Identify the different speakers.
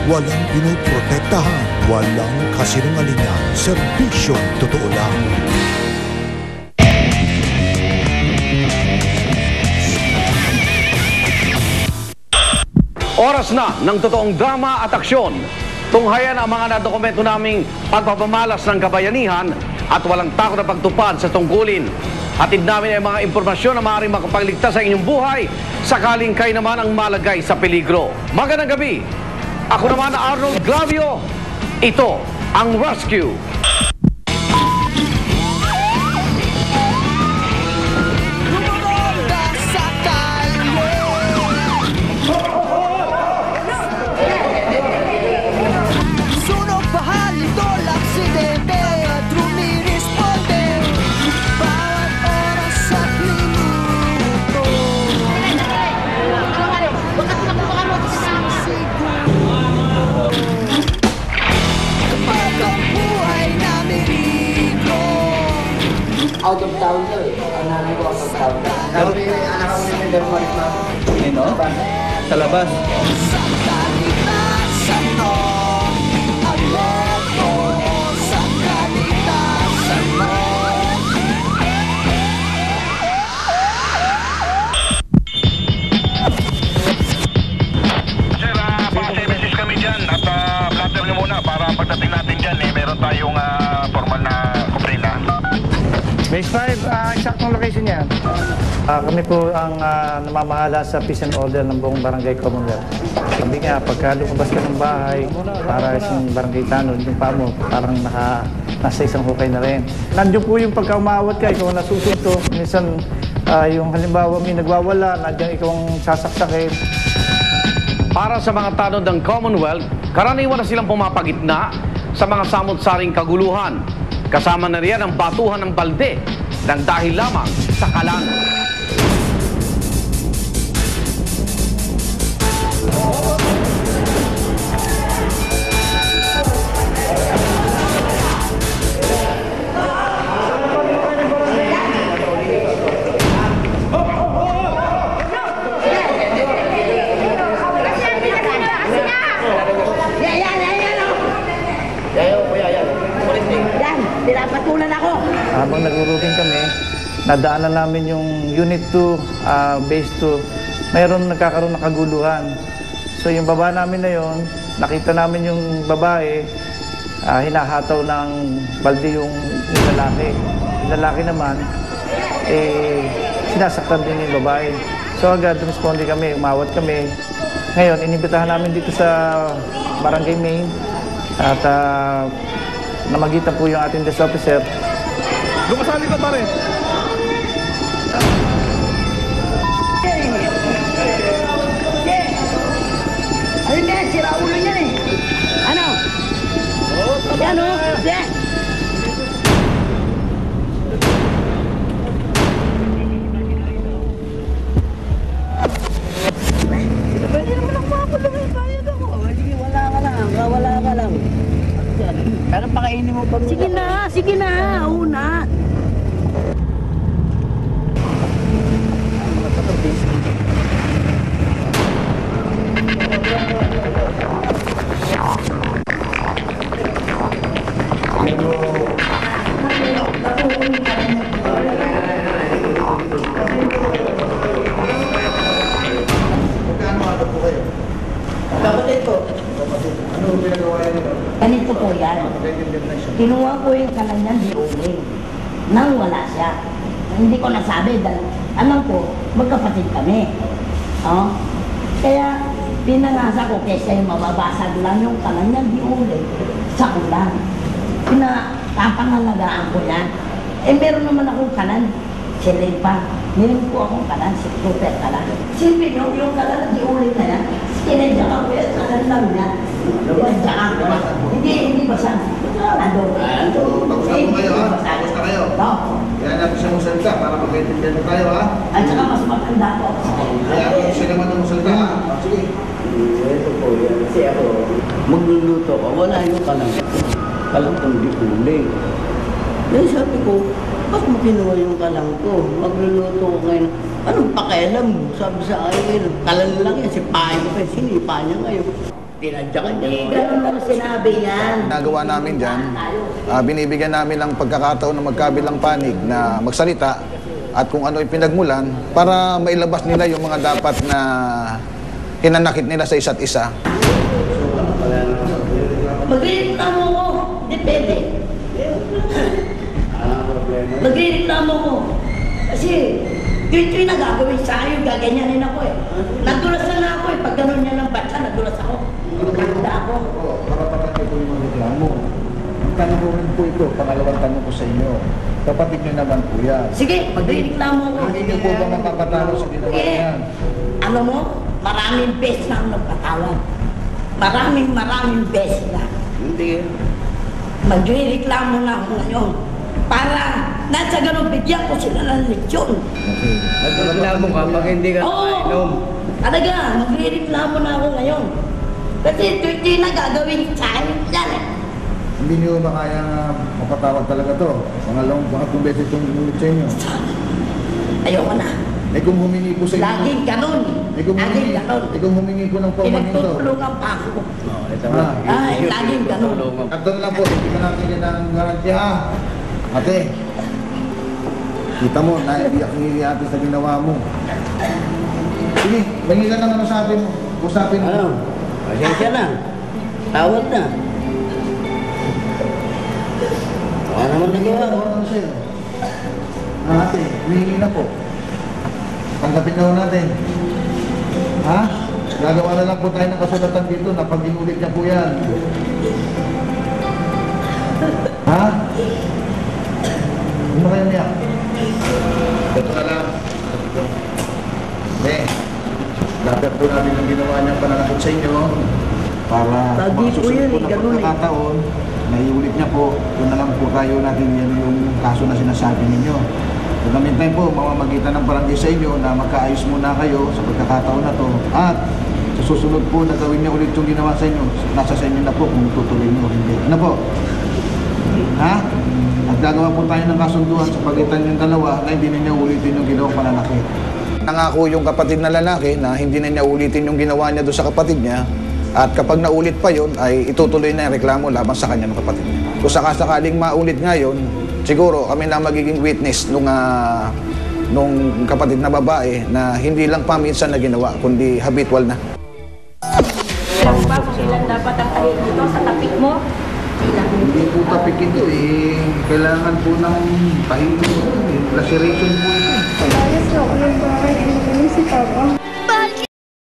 Speaker 1: walang pinoprotektahan, walang kasinungalingan, serbisyong totoo lang.
Speaker 2: Oras na ng totoong drama at aksyon. Tunghayan ang mga nadokumento naming pagpapamalas ng kabayanihan at walang takot na pagtupad sa tungkulin. Hatid namin ay mga impormasyon na maaaring makapagligtas sa inyong buhay sakaling kayo naman ang malagay sa peligro. Magandang gabi. Ako naman Arnold Glavio. Ito ang Rescue.
Speaker 3: Out of town to eh. Ang nanay ko out of town. Sabi yung anak ko nito yung maris na ako.
Speaker 4: Ano? Sa labas.
Speaker 5: Sir, pa-services kami dyan at blatter nyo muna para pagdating natin dyan meron tayong formal na komplena.
Speaker 4: Base 5, eksaktong location yan. Kami po ang namamahala sa peace and order ng buong barangay Commonwealth. Sabi nga, pagka lumabas ka ng bahay, para isang barangay tanod, yung paa mo, parang nasa isang hukay na rin. Nandiyo po yung pagka umawat ka, ikaw nasusunto. Minsan, yung halimbawa may nagwawala, nandiyan ikaw ang sasaksakin.
Speaker 2: Para sa mga tanod ng Commonwealth, karaniwan na silang pumapagitna sa mga samot-saring kaguluhan. Kasama na riyan ang batuhan ng balde ng dahil lamang sa kalan.
Speaker 3: Pinapatulan ako.
Speaker 4: Habang nagurugin kami, nadaanan namin yung Unit 2, Base 2. Mayroon nagkakaroon ng kaguluhan. So yung baba namin na yon, nakita namin yung babae, hinahataw ng balde yung lalaki. Yung lalaki naman, sinasaktan din yung babae. So agad, responde kami, umawat kami. Ngayon, inibitahan namin dito sa Barangay Main at namagitan po yung ating desk officer.
Speaker 6: Lumasali ka pa rin.
Speaker 3: Ayun na, sira ulo yan eh. Ano? Yan o. Yan. Pwede naman ako makakulungin. Bayad ako. Wala ka lang. Wala ka lang. Pero pakainin mo pa. Sige na, una. Kapatid ko. Ano pinagawa niyo? Ganito po yan. Kinuha ko yung kalanyan di uwi. Nang wala siya. Hindi ko nasabi dahil alam ko, magkapatid kami. Oh? Kaya pinangasa ko kaysa yung mababasag lang yung kalanyan di uwi sa ulan. Pinapangalagaan ko yan. Eh meron naman akong kalan. Silay pa. Meron po akong kalan, si Super kalan. Silbi nyo, yung kalan di uwi na yan. Sinadya ka ko yan, kalan lang yan. Hindi basa. Ano?
Speaker 6: Tapos na po kayo ha? Tapos na kayo?
Speaker 3: Oo.
Speaker 6: Kaya natin siya musalita para magkaintindihan na tayo ha?
Speaker 3: At saka mas matanda po ako sa kanya.
Speaker 6: Kaya natin siya naman ng musalita ha? Sige.
Speaker 7: Ito po yan. Kasi ako, magluluto ko, wala yung kalang kundi uling. Dahil sabi ko, ba't mo kinuha yung kalang ko? Magluluto ko ngayon. Anong pakialam mo? Sabi sa akin, kalan lang yan, sipahin ko pa, sinipa niya ngayon. Pinadya ka
Speaker 3: Hindi
Speaker 7: niya.
Speaker 3: ganun lang sinabi yan.
Speaker 1: Ginagawa namin dyan, binibigyan namin ng pagkakataon ng magkabilang panig na magsalita at kung ano yung pinagmulan para mailabas nila yung mga dapat na hinanakit nila sa isa't isa.
Speaker 3: Magreklamo ko. Depende. Magreklamo ko. Kasi yung nagagawin sa akin, gaganyanin ako eh. Nadulas na ako eh. Pag ganun niya ng batsa, nadulas ako. Nagda ako.
Speaker 6: Karapatan niyo po yung mga reklamo. Ang tanong ko rin po ito, pangalawang tanong ko sa inyo. Kapatid niyo naman po yan.
Speaker 3: Sige, magreklamo ko.
Speaker 6: Hindi niyo po ba mapapatalo sa ginawa
Speaker 3: Eh,
Speaker 6: yan?
Speaker 3: ano mo, maraming beses na ako nagpatawad. Maraming beses na.
Speaker 7: Hindi.
Speaker 3: Magreklamo na ako ngayon. Para nasa ganun, bigyan ko sila ng leksyon.
Speaker 7: Nagreklamo ka pag hindi ka
Speaker 3: Oo,
Speaker 7: nakainom.
Speaker 3: talaga, magreklamo na ako ngayon. Kasi ito hindi na gagawin sa akin yan eh.
Speaker 6: Hindi niyo ba kaya mapatawad talaga to? Pangatlong beses itong inulit sa inyo.
Speaker 3: Ayoko na.
Speaker 6: Eh kung humingi po sa inyo...
Speaker 3: Laging ganun. Laging ganun.
Speaker 6: kung humingi po ng paumanin to.
Speaker 3: Pinagtutulungan pa ako.
Speaker 7: Ito
Speaker 6: Ah.
Speaker 3: Ay, laging ganun.
Speaker 6: At doon lang po, hindi ka natin yan ng garantiya ha. Ate, kita mo, naiiyak-iyak ate sa ginawa mo. Sige, mangi ka ng ano sa atin mo. Usapin mo.
Speaker 7: Ano? Pasensya na. Tawad na. Wala naman nagawa.
Speaker 6: Ano sa'yo? Ate, humingi na po. Tanggapin na ho natin. Ha? Gagawa na lang po tayo ng kasulatan dito na pag inulit niya po yan. Ha? Ano kayo niya? Ito na lang. Dapat po namin ang ginawa niyang pananakot sa inyo para
Speaker 3: Lagi po
Speaker 6: masusunod
Speaker 3: yun,
Speaker 6: po na
Speaker 3: ganun eh.
Speaker 6: pagkakataon na iulit niya po, doon na lang po tayo natin yan yung kaso na sinasabi ninyo. Sa meantime po, mamamagitan ng barangay sa inyo na magkaayos muna kayo sa pagkakataon na to. At sa susunod po na gawin niya ulit yung ginawa sa inyo, nasa sa inyo na po kung tutuloy niyo o hindi. Ano po? Ha? At gagawa po tayo ng kasunduan sa pagitan yung dalawa na hindi niya ulitin yung ginawang pananakit.
Speaker 1: Nangako yung kapatid na lalaki na hindi na niya ulitin yung ginawa niya doon sa kapatid niya at kapag naulit pa yon ay itutuloy na yung reklamo laban sa kanya ng kapatid niya. Kung sakasakaling maulit ngayon, siguro kami na magiging witness nung kapatid na babae na hindi lang paminsan na ginawa kundi habitual na.
Speaker 8: Alam mo ba kung ilan dapat ang tahid dito sa tapik mo? Ilan?
Speaker 6: Hindi po tapik ito eh. Kailangan po ng pahinto. Laceration po ito.
Speaker 9: Ayos na ako ng bahay. Ano si Papa?